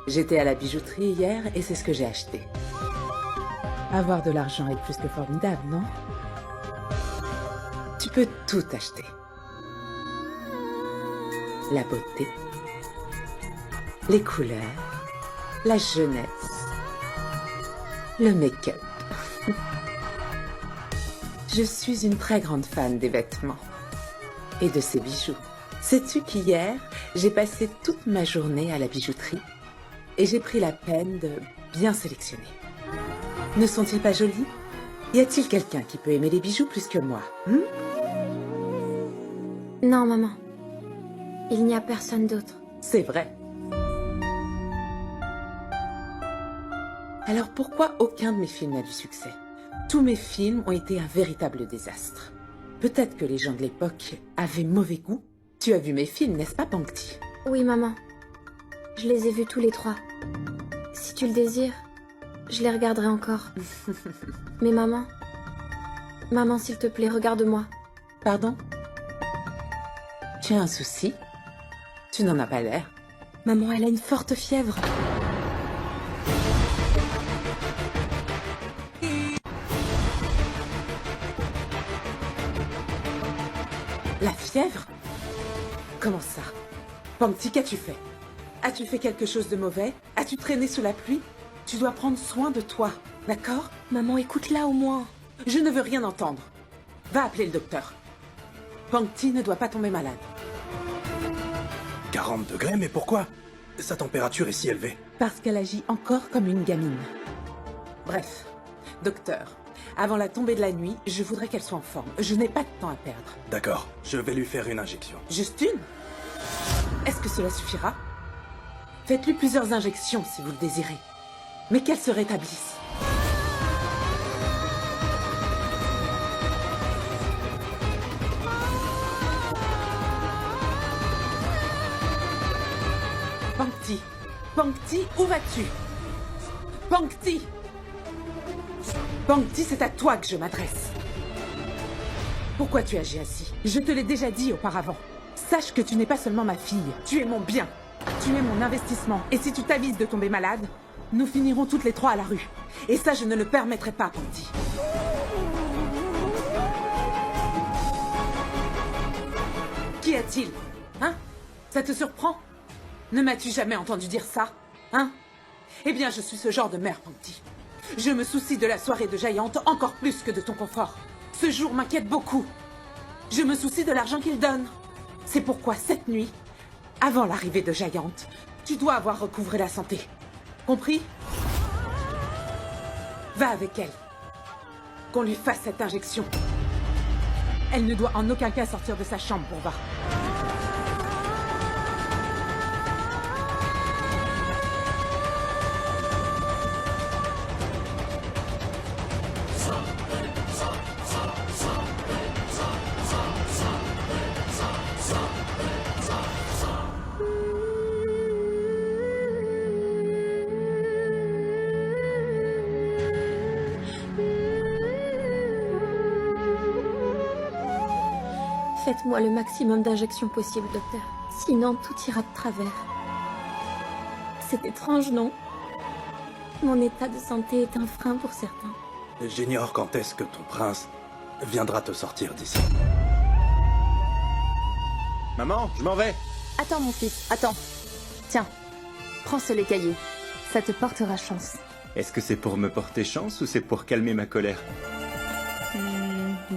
J'étais à la bijouterie hier et c'est ce que j'ai acheté. Avoir de l'argent est plus que formidable, non? Tu peux tout acheter. La beauté, les couleurs, la jeunesse, le make-up. Je suis une très grande fan des vêtements et de ces bijoux. Sais-tu qu'hier, j'ai passé toute ma journée à la bijouterie et j'ai pris la peine de bien sélectionner. Ne sont-ils pas jolis? Y a-t-il quelqu'un qui peut aimer les bijoux plus que moi? Non, maman. Il n'y a personne d'autre. C'est vrai. Alors pourquoi aucun de mes films n'a du succès? Tous mes films ont été un véritable désastre. Peut-être que les gens de l'époque avaient mauvais goût. Tu as vu mes films, n'est-ce pas, Pankti? Oui, maman. Je les ai vus tous les 3. Si tu le désires, je les regarderai encore. Mais maman... Maman, s'il te plaît, regarde-moi. Pardon? Tu as un souci? Tu n'en as pas l'air. Maman, elle a une forte fièvre. La fièvre? Comment ça? Pankti, qu'as-tu fait? As-tu fait quelque chose de mauvais? As-tu traîné sous la pluie? Tu dois prendre soin de toi, d'accord? Maman, écoute-la au moins. Je ne veux rien entendre. Va appeler le docteur. Pankti ne doit pas tomber malade. 40 degrés, mais pourquoi? Sa température est si élevée. Parce qu'elle agit encore comme une gamine. Bref, docteur, avant la tombée de la nuit, je voudrais qu'elle soit en forme. Je n'ai pas de temps à perdre. D'accord, je vais lui faire une injection. Juste une? Est-ce que cela suffira? Faites-lui plusieurs injections si vous le désirez. Mais qu'elle se rétablisse. Pankti, Pankti, où vas-tu? Pankti! Pankti, c'est à toi que je m'adresse. Pourquoi tu agis ainsi? Je te l'ai déjà dit auparavant. Sache que tu n'es pas seulement ma fille, tu es mon bien. Tu es mon investissement. Et si tu t'avises de tomber malade, nous finirons toutes les 3 à la rue. Et ça, je ne le permettrai pas, Pankti. Qu'y a-t-il? Hein? Ça te surprend? Ne m'as-tu jamais entendu dire ça? Hein? Eh bien, je suis ce genre de mère, Pankti. Je me soucie de la soirée de Jayant encore plus que de ton confort. Ce jour m'inquiète beaucoup. Je me soucie de l'argent qu'il donne. C'est pourquoi, cette nuit, avant l'arrivée de Jayant, tu dois avoir recouvré la santé. Compris? Va avec elle. Qu'on lui fasse cette injection. Elle ne doit en aucun cas sortir de sa chambre pour voir. Faites-moi le maximum d'injections possible, docteur. Sinon, tout ira de travers. C'est étrange, non? Mon état de santé est un frein pour certains. J'ignore quand est-ce que ton prince viendra te sortir d'ici. Maman, je m'en vais. Attends, mon fils, attends. Tiens, prends ce lait caillé. Ça te portera chance. Est-ce que c'est pour me porter chance ou c'est pour calmer ma colère?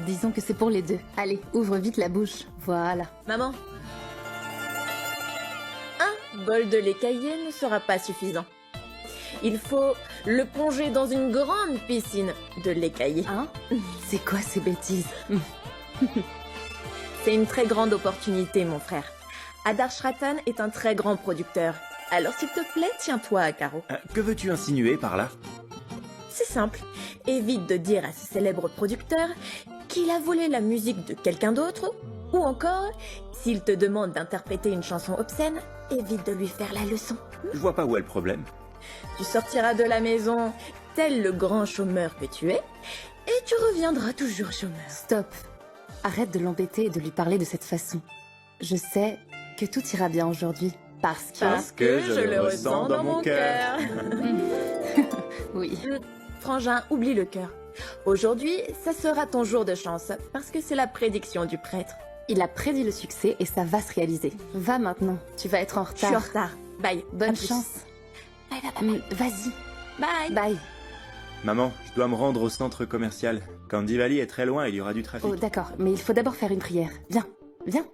Disons que c'est pour les deux. Allez, ouvre vite la bouche. Voilà. Maman, un bol de lait caillé ne sera pas suffisant. Il faut le plonger dans une grande piscine de lait caillé. Hein? C'est quoi ces bêtises? C'est une très grande opportunité, mon frère. Adarsh Ratan est un très grand producteur. Alors s'il te plaît, tiens-toi à carreau. Que veux-tu insinuer par là? C'est simple. Évite de dire à ce célèbre producteur qu'il a volé la musique de quelqu'un d'autre. Ou encore, s'il te demande d'interpréter une chanson obscène, évite de lui faire la leçon. Je vois pas où est le problème. Tu sortiras de la maison tel le grand chômeur que tu es, et tu reviendras toujours chômeur. Stop. Arrête de l'embêter et de lui parler de cette façon. Je sais que tout ira bien aujourd'hui. Parce que je le ressens dans mon cœur. Oui. Frangin, oublie le cœur. Aujourd'hui, ça sera ton jour de chance, parce que c'est la prédiction du prêtre. Il a prédit le succès et ça va se réaliser. Va maintenant, tu vas être en Je suis en retard. retard. Bye. À Bonne plus. chance. Bye, bye, bye. Vas-y, Bye. bye. Maman, je dois me rendre au centre commercial. Candy Valley est très loin, il y aura du trafic. Oh, d'accord, mais il faut d'abord faire une prière. Viens, viens.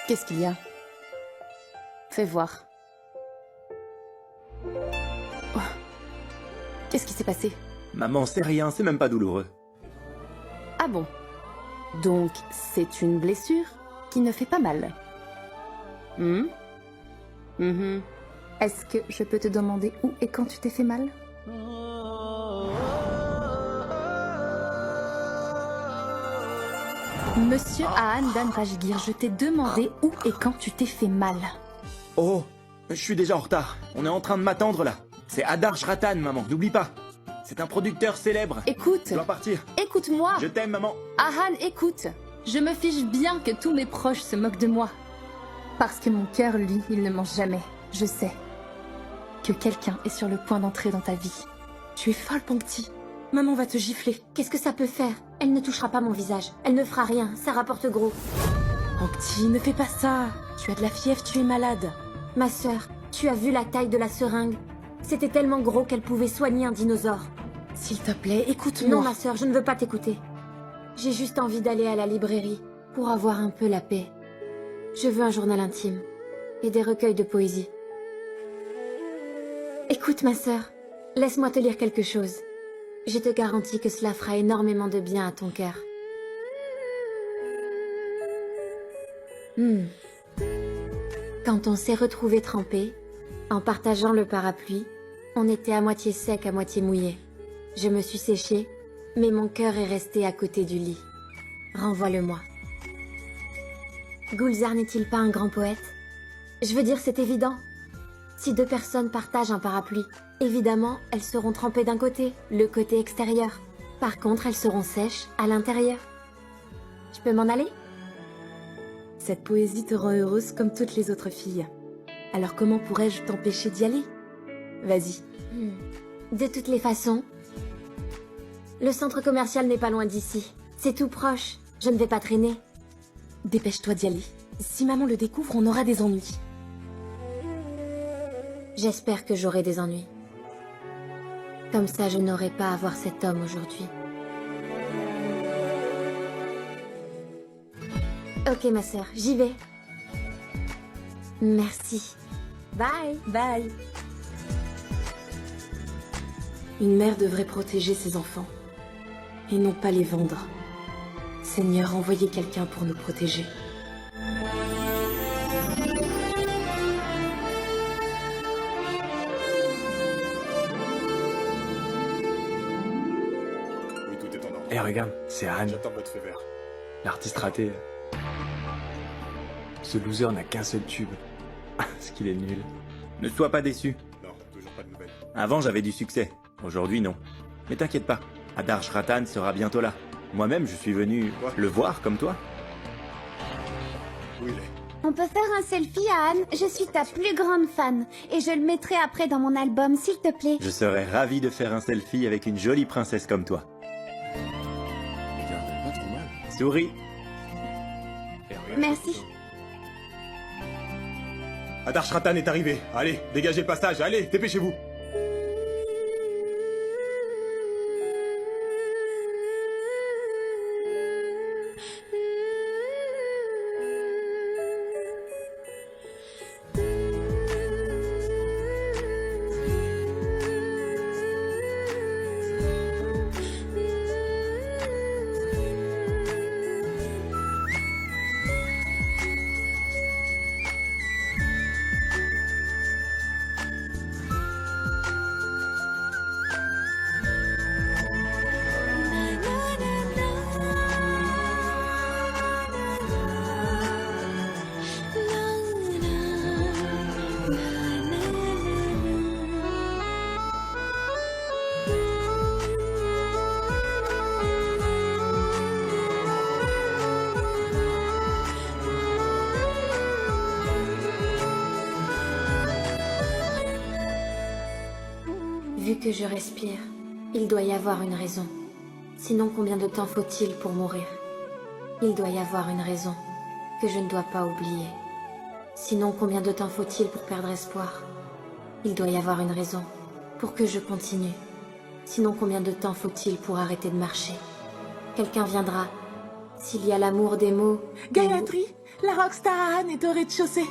Qu'est-ce qu'il y a? Fais voir. Oh. Qu'est-ce qui s'est passé? Maman, c'est rien, c'est même pas douloureux. Ah bon? Donc, c'est une blessure qui ne fait pas mal. Mhm. Est-ce que je peux te demander où et quand tu t'es fait mal? Monsieur Ahan Dan Rajgir, je t'ai demandé où et quand tu t'es fait mal. Oh, je suis déjà en retard. On est en train de m'attendre là. C'est Adarsh Ratan, maman, n'oublie pas. C'est un producteur célèbre. Écoute, Je dois partir. écoute-moi. Je t'aime, maman. Ahan, écoute. Je me fiche bien que tous mes proches se moquent de moi. Parce que mon cœur, lui, il ne mange jamais. Je sais que quelqu'un est sur le point d'entrer dans ta vie. Tu es folle, Pankti. Maman va te gifler. Qu'est-ce que ça peut faire? Elle ne touchera pas mon visage. Elle ne fera rien, ça rapporte gros. Pankti, ne fais pas ça. Tu as de la fièvre, tu es malade. Ma sœur, tu as vu la taille de la seringue? C'était tellement gros qu'elle pouvait soigner un dinosaure. S'il te plaît, écoute-moi. Non, ma sœur, je ne veux pas t'écouter. J'ai juste envie d'aller à la librairie pour avoir un peu la paix. Je veux un journal intime et des recueils de poésie. Écoute, ma sœur, laisse-moi te lire quelque chose. Je te garantis que cela fera énormément de bien à ton cœur. Quand on s'est retrouvés trempés, en partageant le parapluie, on était à moitié sec, à moitié mouillé. Je me suis séchée, mais mon cœur est resté à côté du lit. Renvoie-le-moi. Gulzar n'est-il pas un grand poète? Je veux dire, c'est évident. Si deux personnes partagent un parapluie, évidemment, elles seront trempées d'un côté, le côté extérieur. Par contre, elles seront sèches à l'intérieur. Je peux m'en aller? Cette poésie te rend heureuse comme toutes les autres filles. Alors comment pourrais-je t'empêcher d'y aller? Vas-y. De toutes les façons, le centre commercial n'est pas loin d'ici. C'est tout proche. Je ne vais pas traîner. Dépêche-toi d'y aller. Si maman le découvre, on aura des ennuis. J'espère que j'aurai des ennuis. Comme ça, je n'aurai pas à voir cet homme aujourd'hui. Ok, ma sœur, j'y vais. Merci. Bye. Bye. Une mère devrait protéger ses enfants et non pas les vendre. Seigneur, envoyez quelqu'un pour nous protéger. Oui, tout est en ordre. Eh regarde, c'est Anne, J'attends votre feu vert. l'artiste raté. Ce loser n'a qu'un seul tube. Ce qu'il est nul. Ne sois pas déçu. Non, toujours pas de nouvelles. Avant, j'avais du succès. Aujourd'hui, non. Mais t'inquiète pas. Adarsh Ratan sera bientôt là. Moi-même, je suis venu Quoi le voir comme toi. Où il est? On peut faire un selfie, Anne. Je suis ta plus grande fan. Et je le mettrai après dans mon album, s'il te plaît. Je serais ravi de faire un selfie avec une jolie princesse comme toi. Regarde, pas trop mal. Souris. Eh, regarde, Merci. Adarsh Ratan est arrivé. Allez, dégagez le passage. Allez, dépêchez-vous. Vu que je respire, il doit y avoir une raison. Sinon, combien de temps faut-il pour mourir? Il doit y avoir une raison que je ne dois pas oublier. Sinon, combien de temps faut-il pour perdre espoir? Il doit y avoir une raison pour que je continue. Sinon, combien de temps faut-il pour arrêter de marcher? Quelqu'un viendra. S'il y a l'amour des mots... Gayatri, la rockstar Anne est au rez-de-chaussée.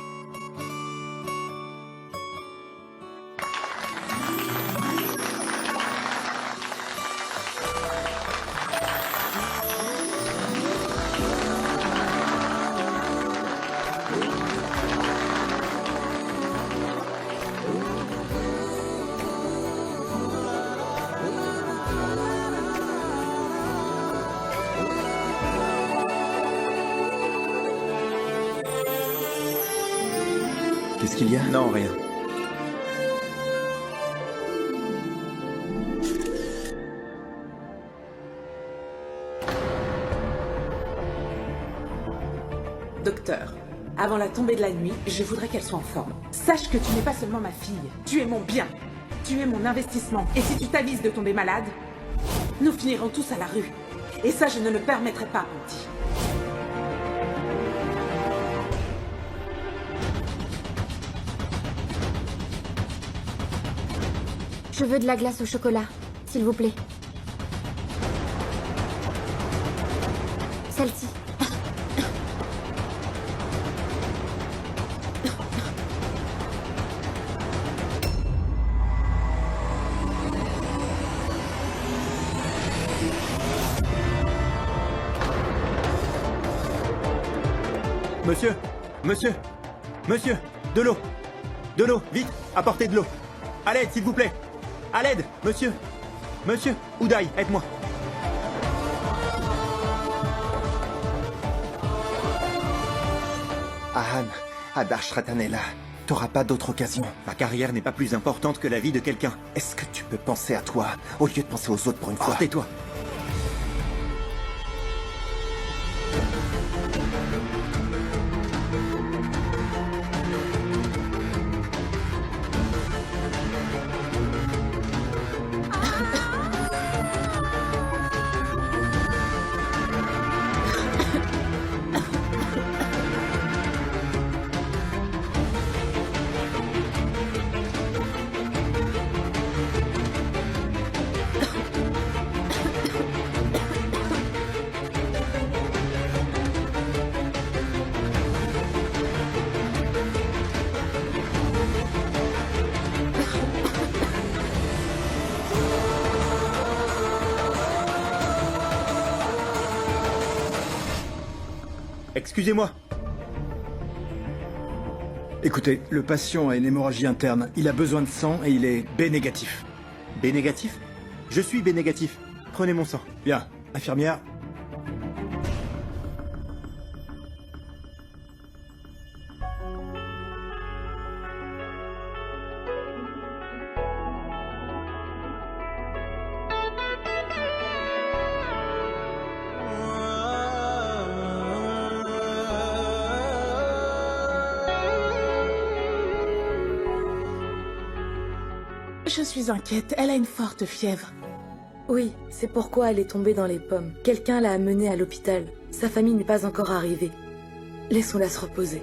Qu'est-ce qu'il y a? Non, rien. Docteur, avant la tombée de la nuit, je voudrais qu'elle soit en forme. Sache que tu n'es pas seulement ma fille, tu es mon bien. Tu es mon investissement. Et si tu t'avises de tomber malade, nous finirons tous à la rue. Et ça, je ne le permettrai pas, Andy. Je veux de la glace au chocolat, s'il vous plaît. Celle-ci. Monsieur! Monsieur! Monsieur! De l'eau! De l'eau! Vite! Apportez de l'eau! À l'aide, s'il vous plaît! À l'aide! Monsieur! Monsieur! Uday, aide-moi! Ahan, Adarsh Ratan est là. T'auras pas d'autre occasion. Ma carrière n'est pas plus importante que la vie de quelqu'un. Est-ce que tu peux penser à toi, au lieu de penser aux autres pour une fois? Tais-toi! Excusez-moi. Écoutez, le patient a une hémorragie interne. Il a besoin de sang et il est B négatif. B négatif? Je suis B négatif. Prenez mon sang. Bien. Infirmière. Je suis inquiète, elle a une forte fièvre. Oui, c'est pourquoi elle est tombée dans les pommes. Quelqu'un l'a amenée à l'hôpital. Sa famille n'est pas encore arrivée. Laissons-la se reposer.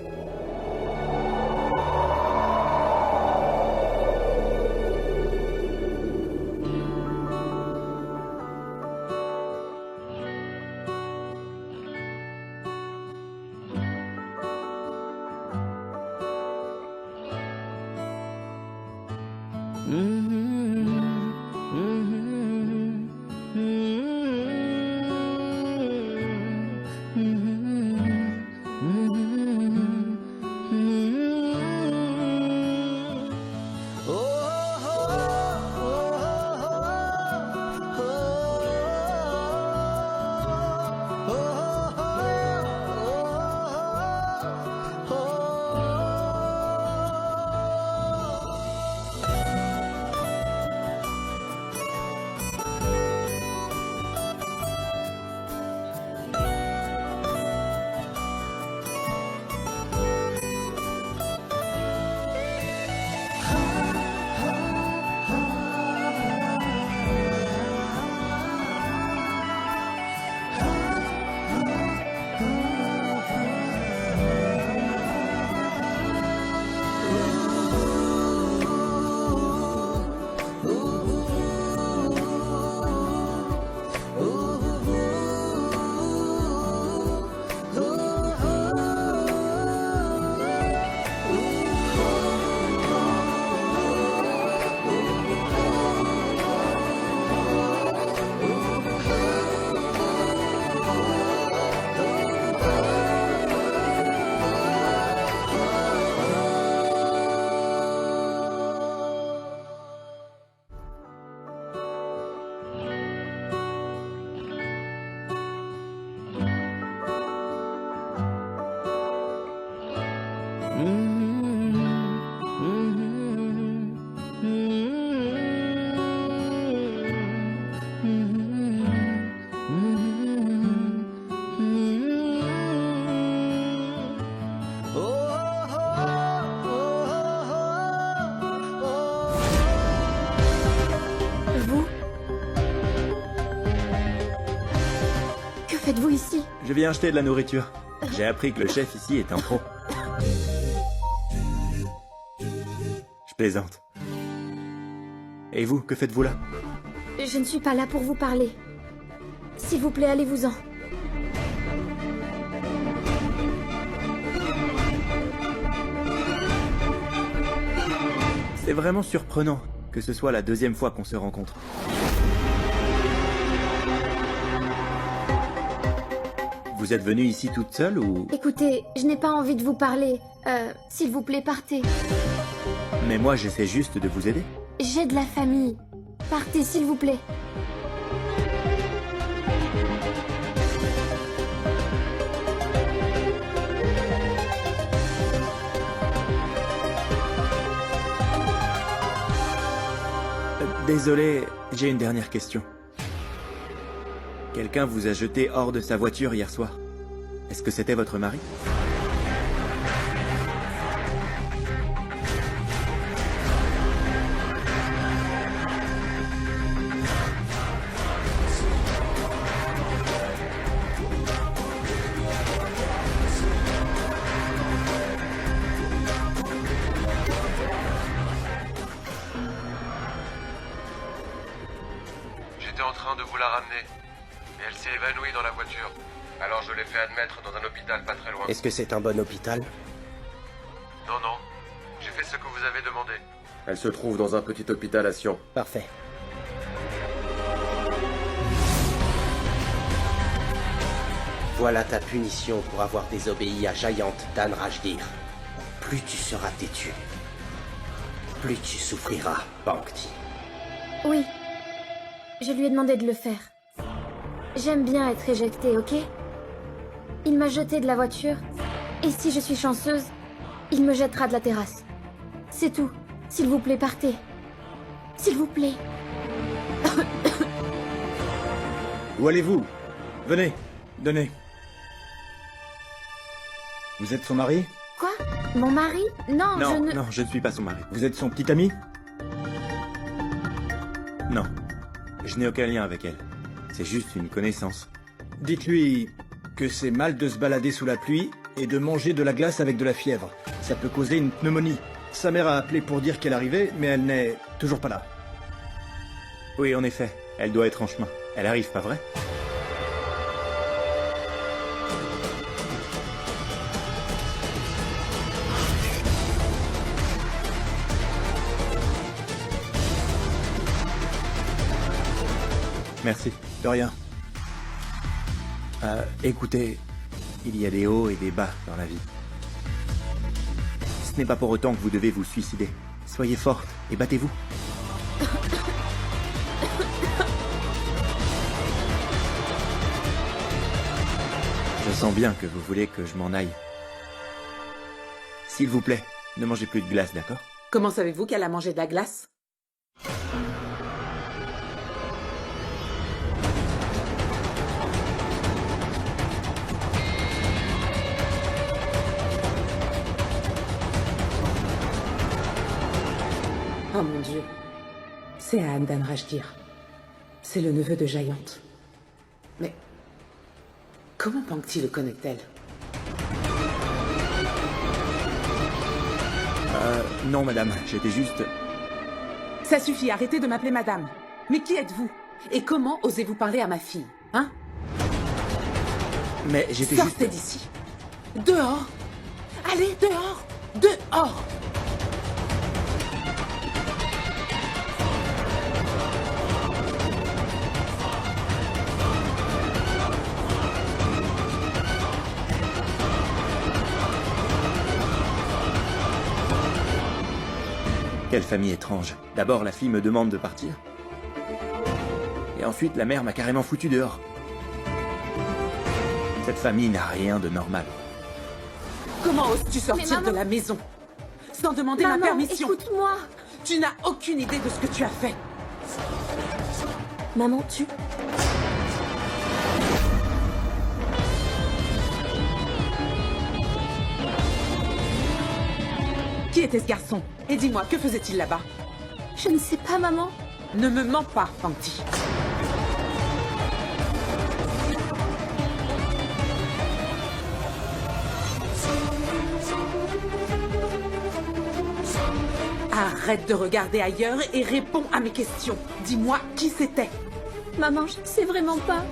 Vous? Que faites-vous ici? Je viens acheter de la nourriture. J'ai appris que le chef ici est un pro. Je plaisante. Et vous, que faites-vous là? Je ne suis pas là pour vous parler. S'il vous plaît, allez-vous-en. C'est vraiment surprenant que ce soit la deuxième fois qu'on se rencontre. Vous êtes venue ici toute seule ou... Écoutez, je n'ai pas envie de vous parler. S'il vous plaît, partez. Mais moi, j'essaie juste de vous aider. J'ai de la famille. Partez, s'il vous plaît. Désolé, j'ai une dernière question. Quelqu'un vous a jeté hors de sa voiture hier soir. Est-ce que c'était votre mari? J'étais en train de vous la ramener, mais elle s'est évanouie dans la voiture. Alors je l'ai fait admettre dans un hôpital pas très loin. Est-ce que c'est un bon hôpital? Non, non. J'ai fait ce que vous avez demandé. Elle se trouve dans un petit hôpital à Sion. Parfait. Voilà ta punition pour avoir désobéi à Giant Dan Rajdir. Plus tu seras têtu, plus tu souffriras, Pankti. Oui. Je lui ai demandé de le faire. J'aime bien être éjectée, ok? Il m'a jeté de la voiture, et si je suis chanceuse, il me jettera de la terrasse. C'est tout. S'il vous plaît, partez. S'il vous plaît. Où allez-vous? Venez, donnez. Vous êtes son mari? Quoi? Mon mari? Non, Non, je ne... non, je ne suis pas son mari. Vous êtes son petit ami? Non. Je n'ai aucun lien avec elle. C'est juste une connaissance. Dites-lui que c'est mal de se balader sous la pluie et de manger de la glace avec de la fièvre. Ça peut causer une pneumonie. Sa mère a appelé pour dire qu'elle arrivait, mais elle n'est toujours pas là. Oui, en effet. Elle doit être en chemin. Elle arrive, pas vrai? Merci. De rien. Écoutez, il y a des hauts et des bas dans la vie. Ce n'est pas pour autant que vous devez vous suicider. Soyez forte et battez-vous. Je sens bien que vous voulez que je m'en aille. S'il vous plaît, ne mangez plus de glace, d'accord? Comment savez-vous qu'elle a mangé de la glace? Oh mon Dieu. C'est Aan Dan Rajdir. C'est le neveu de Giant. Mais comment Pankti le connaît-elle? Non, madame, j'étais juste... Ça suffit, arrêtez de m'appeler madame. Mais qui êtes-vous? Et comment osez-vous parler à ma fille? Hein? Mais j'étais juste... Sortez d'ici. Dehors. Allez, dehors. Dehors. Quelle famille étrange. D'abord, la fille me demande de partir. Et ensuite, la mère m'a carrément foutu dehors. Cette famille n'a rien de normal. Comment oses-tu sortir maman- de la maison sans demander ma Maman, permission? écoute-moi. Tu n'as aucune idée de ce que tu as fait. Maman, Qui était ce garçon? Et dis-moi, que faisait-il là-bas? Je ne sais pas, maman. Ne me mens pas, Pangti. Arrête de regarder ailleurs et réponds à mes questions. Dis-moi qui c'était. Maman, je ne sais vraiment pas.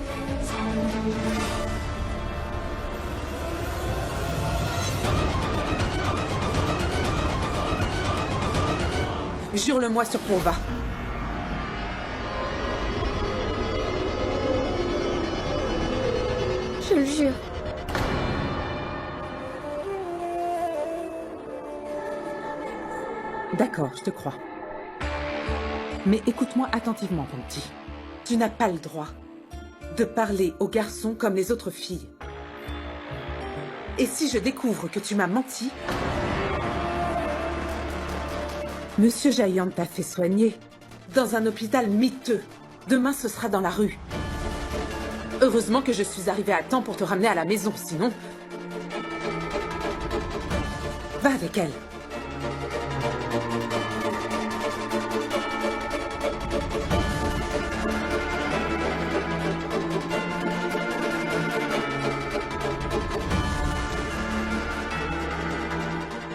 Jure-le-moi sur ton va. Je le jure. D'accord, je te crois. Mais écoute-moi attentivement, Pangti. Tu n'as pas le droit de parler aux garçons comme les autres filles. Et si je découvre que tu m'as menti, Monsieur Giant t'a fait soigner dans un hôpital miteux. Demain, ce sera dans la rue. Heureusement que je suis arrivée à temps pour te ramener à la maison, sinon... Va avec elle.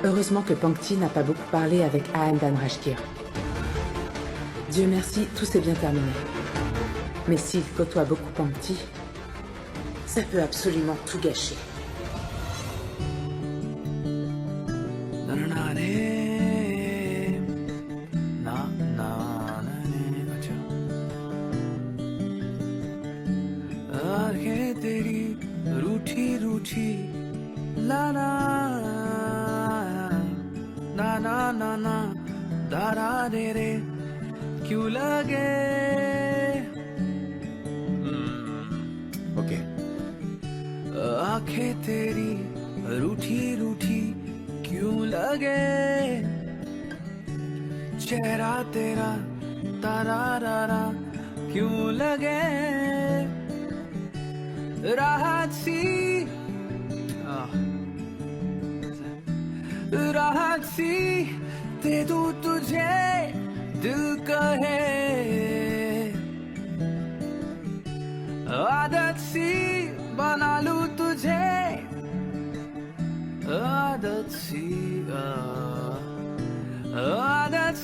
Heureusement que Pangti n'a pas beaucoup parlé avec Aan Danrashkir. Dieu merci, tout s'est bien terminé. Mais s'il côtoie beaucoup Pangti, ça peut absolument tout gâcher. Ok. आंखें तेरी रूठी रूठी क्यों लगे चेहरा तेरा तारा रारा क्यों लगे राहत सी राहत सी दे दूं तुझे दिल कहे आदत सी बना लूं तुझे आदत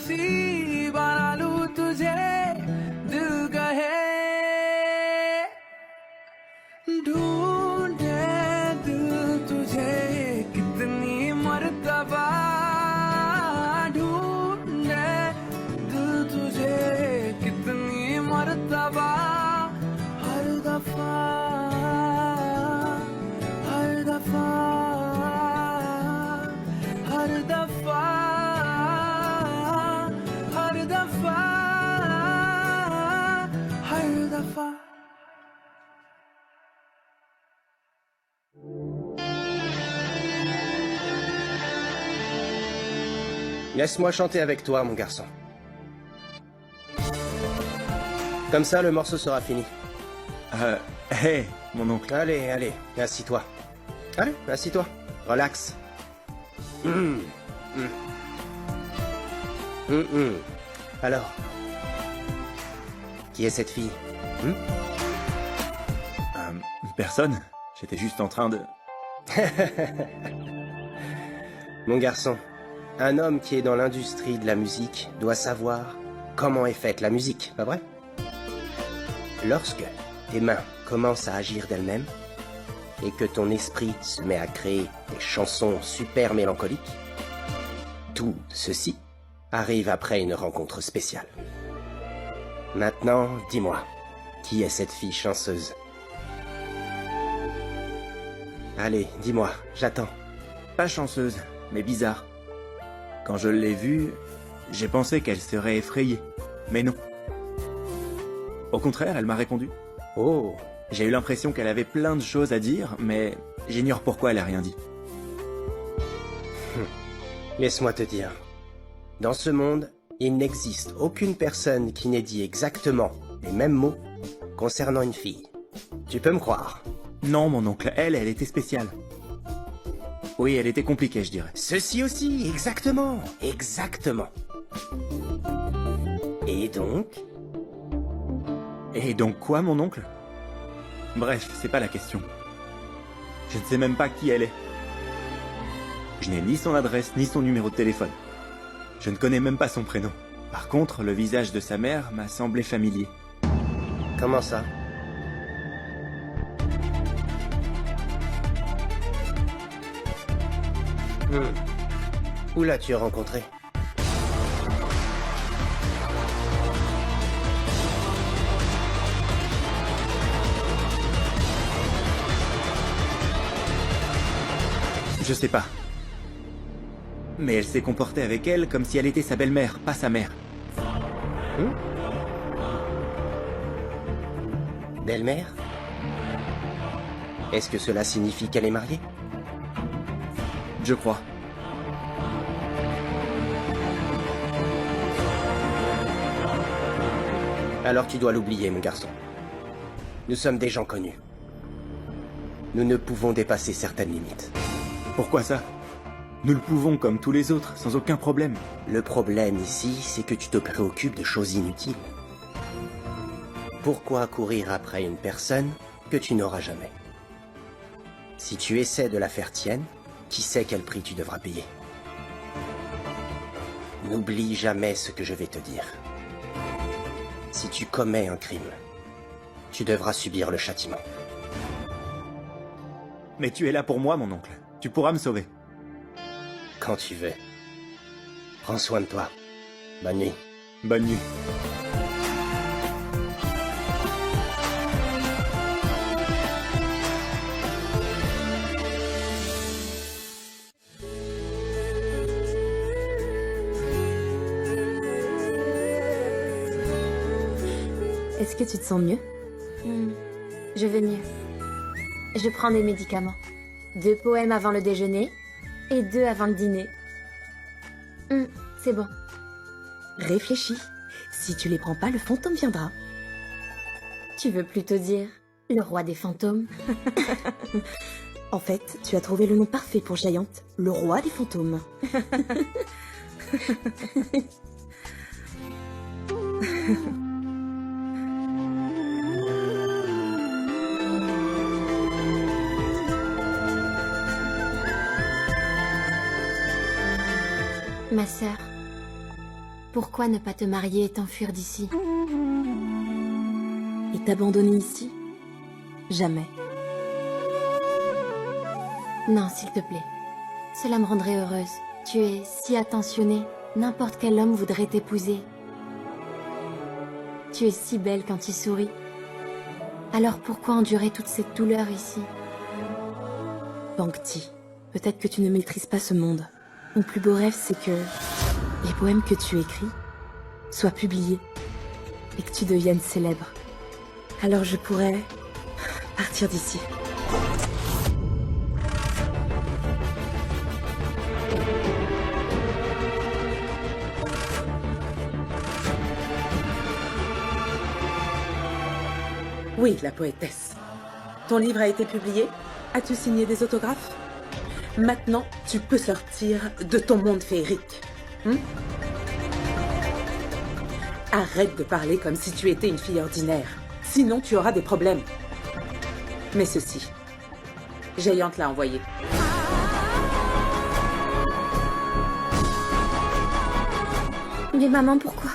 सी बना लूं तुझे दिल कहे ढूंढे दिल तुझे कितनी मर्तबा ढूंढे दिल तुझे कितनी मर्तबा हर दफा हर दफा हर दफा हर दफा हर दफा Laisse-moi chanter avec toi, mon garçon. Comme ça, le morceau sera fini. Hé, mon oncle. Allez, allez, assis-toi. Allez, assis-toi. Relax. Alors, qui est cette fille? Personne. J'étais juste en train de... Mon garçon, un homme qui est dans l'industrie de la musique doit savoir comment est faite la musique, pas vrai? Lorsque tes mains commencent à agir d'elles-mêmes et que ton esprit se met à créer des chansons super mélancoliques, tout ceci arrive après une rencontre spéciale. Maintenant, dis-moi, qui est cette fille chanceuse? Allez, dis-moi, j'attends. Pas chanceuse, mais bizarre. Quand je l'ai vue, j'ai pensé qu'elle serait effrayée, mais non. Au contraire, elle m'a répondu. Oh. J'ai eu l'impression qu'elle avait plein de choses à dire, mais j'ignore pourquoi elle a rien dit. Laisse-moi te dire. Dans ce monde, il n'existe aucune personne qui n'ait dit exactement les mêmes mots concernant une fille. Tu peux me croire. Non, mon oncle, elle était spéciale. Oui, elle était compliquée, je dirais. Ceci aussi, exactement. Exactement. Et donc? Et donc quoi, mon oncle? Bref, c'est pas la question. Je ne sais même pas qui elle est. Je n'ai ni son adresse, ni son numéro de téléphone. Je ne connais même pas son prénom. Par contre, le visage de sa mère m'a semblé familier. Comment ça? Où l'as-tu rencontré? Je sais pas. Mais elle s'est comportée avec elle comme si elle était sa belle-mère, pas sa mère. Belle-mère? Est-ce que cela signifie qu'elle est mariée? Je crois. Alors tu dois l'oublier, mon garçon. Nous sommes des gens connus. Nous ne pouvons dépasser certaines limites. Pourquoi ça? Nous le pouvons comme tous les autres, sans aucun problème. Le problème ici, c'est que tu te préoccupes de choses inutiles. Pourquoi courir après une personne que tu n'auras jamais? Si tu essaies de la faire tienne, qui sait quel prix tu devras payer? N'oublie jamais ce que je vais te dire. Si tu commets un crime, tu devras subir le châtiment. Mais tu es là pour moi, mon oncle. Tu pourras me sauver. Quand tu veux. Prends soin de toi. Bonne nuit. Bonne nuit. Est-ce que tu te sens mieux? Je vais mieux. Je prends des médicaments. 2 poèmes avant le déjeuner et 2 avant le dîner. C'est bon. Réfléchis. Si tu les prends pas, le fantôme viendra. Tu veux plutôt dire le roi des fantômes? En fait, tu as trouvé le nom parfait pour Giant, le roi des fantômes. Ma sœur, pourquoi ne pas te marier et t'enfuir d'ici? Et t'abandonner ici? Jamais. Non, s'il te plaît. Cela me rendrait heureuse. Tu es si attentionnée. N'importe quel homme voudrait t'épouser. Tu es si belle quand tu souris. Alors pourquoi endurer toute cette douleur ici? Bangti, peut-être que tu ne maîtrises pas ce monde. Mon plus beau rêve, c'est que les poèmes que tu écris soient publiés et que tu deviennes célèbre. Alors je pourrais partir d'ici. Oui, la poétesse. Ton livre a été publié? As-tu signé des autographes? Maintenant, tu peux sortir de ton monde féerique. Arrête de parler comme si tu étais une fille ordinaire. Sinon, tu auras des problèmes. Mais ceci, Giant l'a envoyé. Mais maman, pourquoi?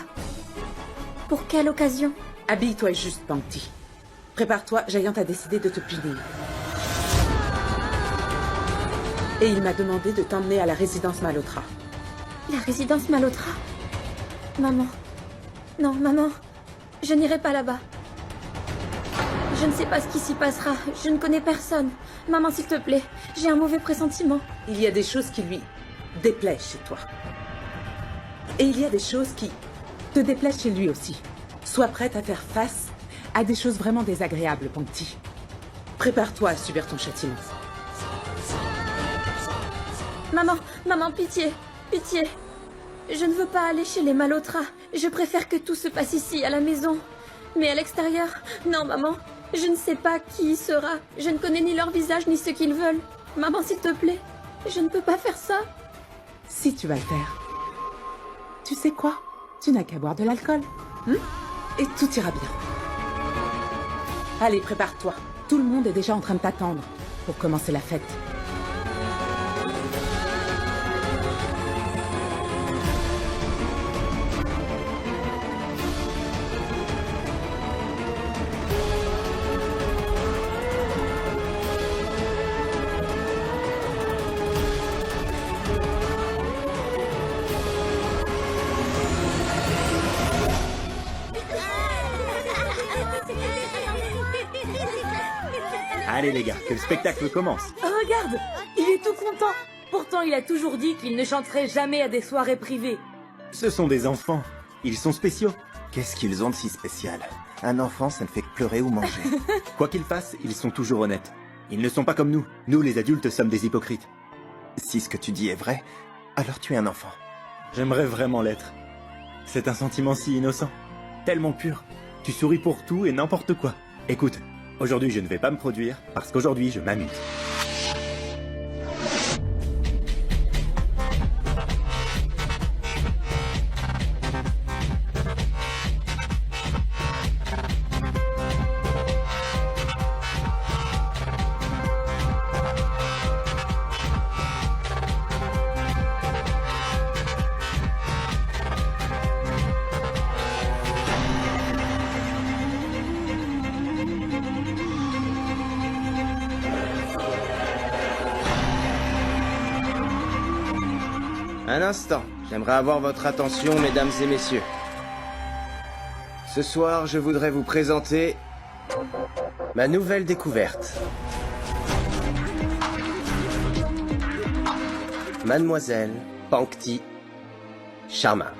Pour quelle occasion? Habille-toi juste, Bangti. Prépare-toi, Giant a décidé de te punir. Et il m'a demandé de t'emmener à la résidence Malhotra. La résidence Malhotra? Maman. Non, maman. Je n'irai pas là-bas. Je ne sais pas ce qui s'y passera. Je ne connais personne. Maman, s'il te plaît. J'ai un mauvais pressentiment. Il y a des choses qui lui déplaisent chez toi. Et il y a des choses qui te déplaisent chez lui aussi. Sois prête à faire face à des choses vraiment désagréables, Bangti. Prépare-toi à subir ton châtiment. Maman, maman, pitié. Pitié. Je ne veux pas aller chez les Malhotra. Je préfère que tout se passe ici, à la maison. Mais à l'extérieur, non, maman. Je ne sais pas qui y sera. Je ne connais ni leur visage ni ce qu'ils veulent. Maman, s'il te plaît, je ne peux pas faire ça. Si tu vas le faire. Tu sais quoi? Tu n'as qu'à boire de l'alcool. Et tout ira bien. Allez, prépare-toi. Tout le monde est déjà en train de t'attendre pour commencer la fête. Allez les gars, que le spectacle commence. Oh, regarde, il est tout content. Pourtant, il a toujours dit qu'il ne chanterait jamais à des soirées privées. Ce sont des enfants. Ils sont spéciaux. Qu'est-ce qu'ils ont de si spécial? Un enfant, ça ne fait que pleurer ou manger. Quoi qu'ils fassent, ils sont toujours honnêtes. Ils ne sont pas comme nous. Nous, les adultes, sommes des hypocrites. Si ce que tu dis est vrai, alors tu es un enfant. J'aimerais vraiment l'être. C'est un sentiment si innocent. Tellement pur. Tu souris pour tout et n'importe quoi. Écoute, aujourd'hui je ne vais pas me produire parce qu'aujourd'hui je m'amuse. Un instant, j'aimerais avoir votre attention, mesdames et messieurs. Ce soir, je voudrais vous présenter ma nouvelle découverte. Mademoiselle Pankti Sharma.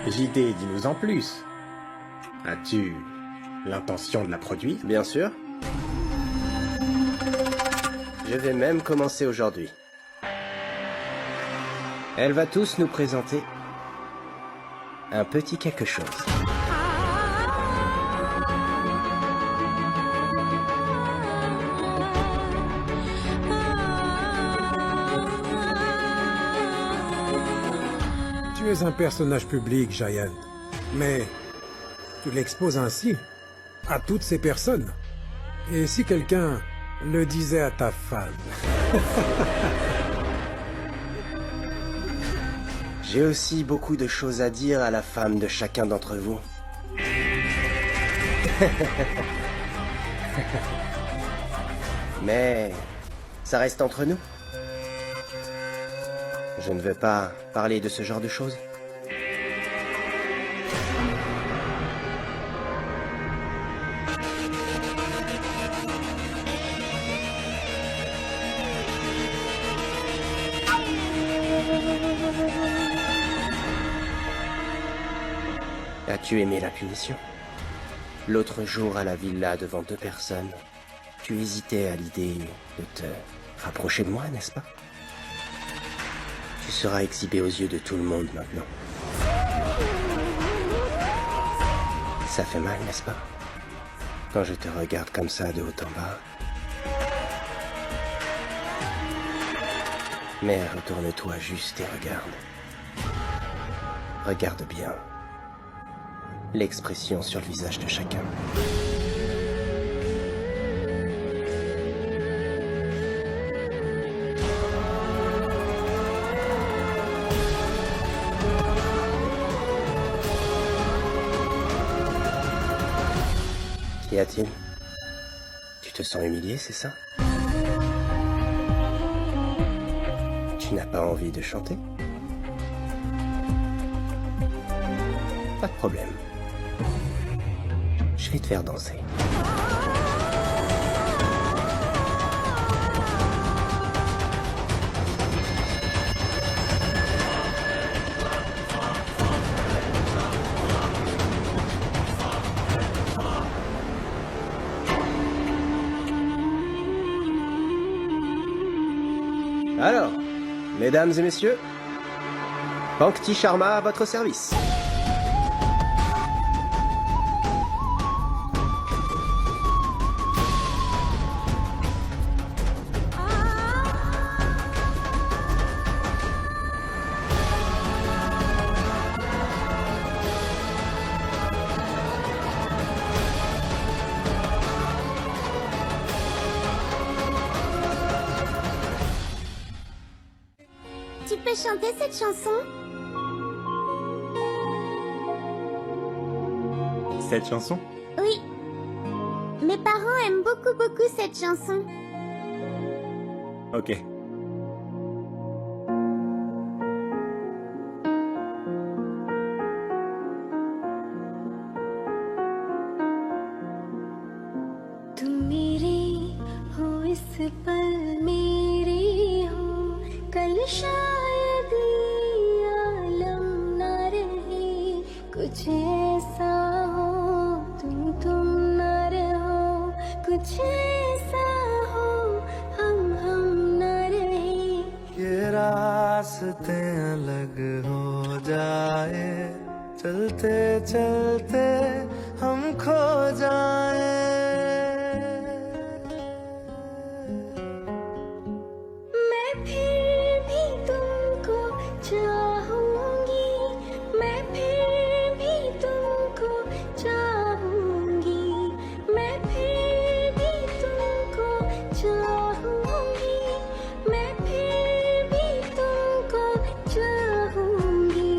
JD, dis-nous en plus. As-tu l'intention de la produire? Bien sûr. Je vais même commencer aujourd'hui. Elle va tous nous présenter un petit quelque chose. Tu es un personnage public, Giant, mais tu l'exposes ainsi à toutes ces personnes. Et si quelqu'un le disait à ta femme? J'ai aussi beaucoup de choses à dire à la femme de chacun d'entre vous. Mais ça reste entre nous. Je ne veux pas parler de ce genre de choses. As-tu aimé la punition? L'autre jour à la villa devant 2 personnes, tu hésitais à l'idée de te rapprocher de moi, n'est-ce pas? Tu seras exhibé aux yeux de tout le monde maintenant. Ça fait mal, n'est-ce pas? Quand je te regarde comme ça de haut en bas. Mais retourne-toi juste et regarde. Regarde bien l'expression sur le visage de chacun. Qu'y a-t-il? Tu te sens humilié, c'est ça? Tu n'as pas envie de chanter? Pas de problème. Je vais te faire danser. Alors, mesdames et messieurs, Pankti Sharma à votre service. Tu peux chanter cette chanson? Cette chanson? Oui. Mes parents aiment beaucoup cette chanson. Ok. तुम मेरे हो इस पल मेरे हो कल शायद ये आलम न रहे कुछ ऐसा हो तुम न रहो कुछ ऐसा हो हम न रहे ये रास्ते अलग हो जाए चलते चलते हम खो जाए मैं फिर भी तुमको चाहूंगी मैं फिर भी तुमको चाहूंगी मैं फिर भी तुमको चाहूंगी मैं फिर भी तुमको चाहूंगी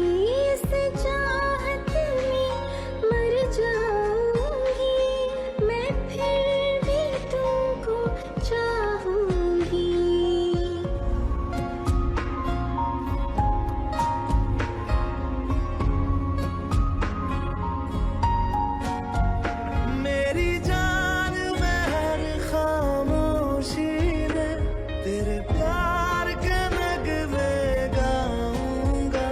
इस चाहत में मर जाऊंगी मैं फिर भी तुमको चाहूंगी मेरी जान में हर खामोशी में तेरे प्यार के नगमे गाऊंगा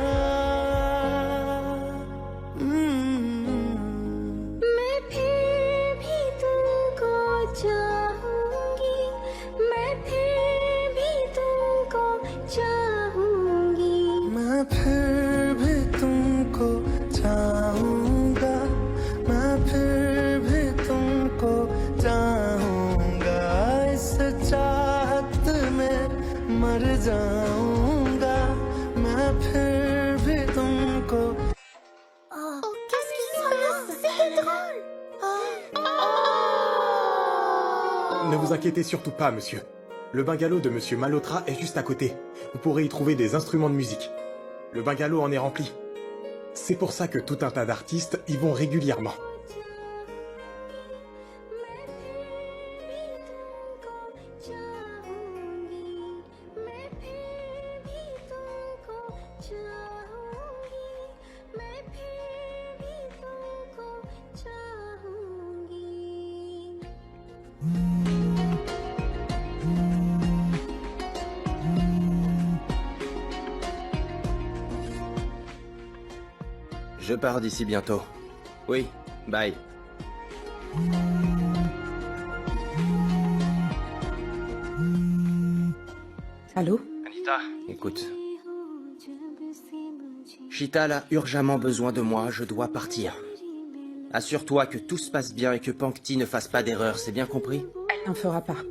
मैं फिर भी तुमको चाहूंगी मैं फिर भी तुमको चाहूंगी मैं फिर भी तुमको चाहूंगा मैं फिर भी तुमको चाहूंगा इस चाहत में मर जाऊंगा मैं फिर भी तुमको Qu'est-ce qui se passe? C'était drôle. Ne vous inquiétez surtout pas, monsieur. Le bungalow de monsieur Malhotra est juste à côté. Vous pourrez y trouver des instruments de musique. Le bungalow en est rempli. C'est pour ça que tout un tas d'artistes y vont régulièrement. Je pars d'ici bientôt. Oui, bye. Allô? Anita, écoute. Chital a urgemment besoin de moi, je dois partir. Assure-toi que tout se passe bien et que Pankti ne fasse pas d'erreur, c'est bien compris? Elle n'en fera pas.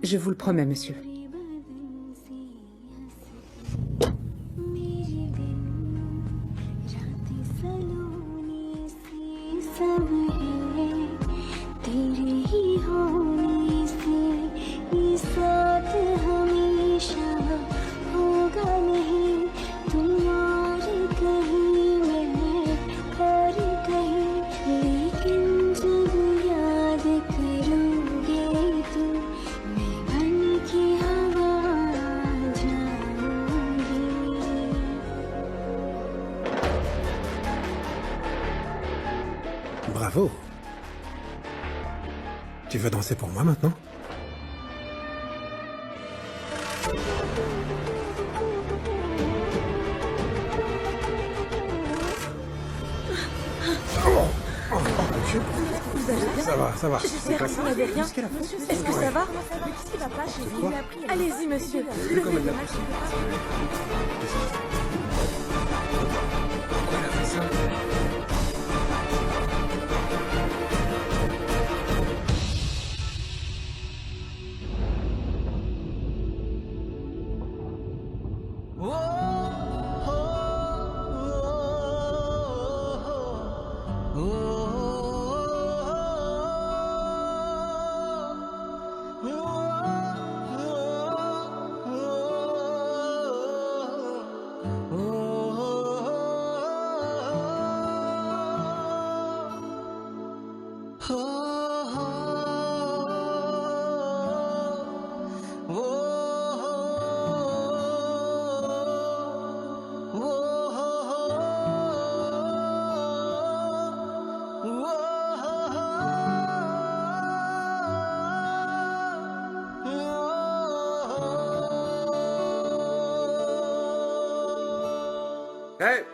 Je vous le promets, monsieur. सब है तेरे ही होने से ये साथ हमेशा होगा नहीं तुम और कहीं मैं और कहीं लेकिन जब याद करोगे तुम मैं बन के हवा जाऊंगी Bravo. Tu veux danser pour moi maintenant? Vous allez bien? Ça va, ça va. J'espère que vous n'avez rien. Est-ce que ça va? Qu'est-ce qui va pas chez vous? Allez-y, monsieur. Hey,